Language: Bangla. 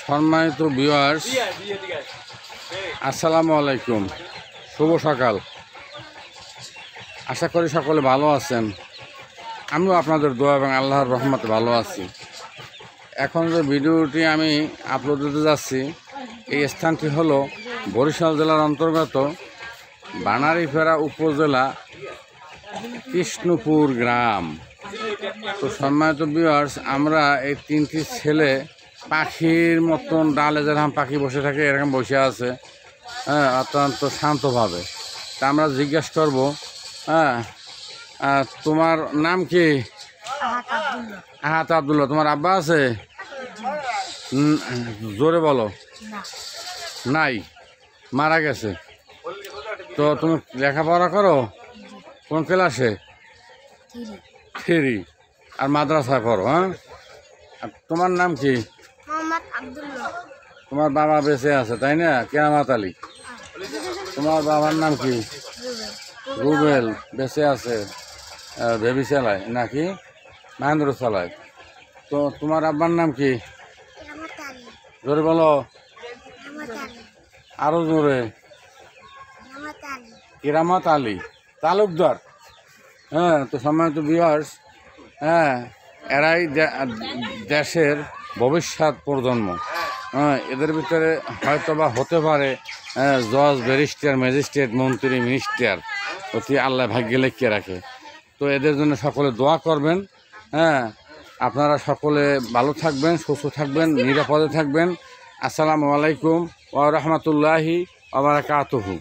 সম্মানিত ভিউয়ার্স, আসসালামু আলাইকুম, শুভ সকাল। আশা করি সকলে ভালো আছেন। আমিও আপনাদের দোয়া এবং আল্লাহর রহমতে ভালো আছি। এখন যে ভিডিওটি আমি আপলোড দিতে যাচ্ছি, এই স্থানটি হলো বরিশাল জেলার অন্তর্গত বানারীপাড়া উপজেলা কৃষ্ণপুর গ্রাম। তো সম্মানিত ভিউয়ার্স, আমরা এই তিনটি ছেলে পাখির মতন ডালে যেরকম পাখি বসে থাকে এরকম বসে আছে, হ্যাঁ, অত্যন্ত শান্তভাবে। তা আমরা জিজ্ঞেস করব, হ্যাঁ, তোমার নাম কি? আহাত আব্দুল্লাহ। তোমার আব্বা আছে? জোরে বলো। নাই, মারা গেছে। তো তুমি লেখাপড়া করো? কোন ক্লাসে? 3। আর মাদ্রাসা করো? হ্যাঁ। আর তোমার নাম কি? তোমার বাবা বেঁচে আছে তাই না? কেরামত আলী। তোমার বাবার নাম কি? রুবেল। বেঁচে আছে, বেবি চালায় নাকি মহেন্দ্র চালায়? তো তোমার আব্বার নাম কি? জোরে বলো, আরো জোরে। কেরামত আলী তালুকদার। হ্যাঁ। তো সম্মানিত ভিউয়ার্স, হ্যাঁ, এরাই দেশের ভবিষ্যৎ প্রজন্ম। হ্যাঁ, এদের ভিতরে হয়তো বা হতে পারে জজ, ব্যারিস্টার, ম্যাজিস্ট্রেট, মন্ত্রী, মিনিস্টার, অতি আল্লাহ ভাগ্যে লিখে রাখে। তো এদের জন্য সকলে দোয়া করবেন। হ্যাঁ, আপনারা সকলে ভালো থাকবেন, সুস্থ থাকবেন, নিরাপদে থাকবেন। আসসালামু আলাইকুম ওয়া রাহমাতুল্লাহি ওয়া বারাকাতুহু।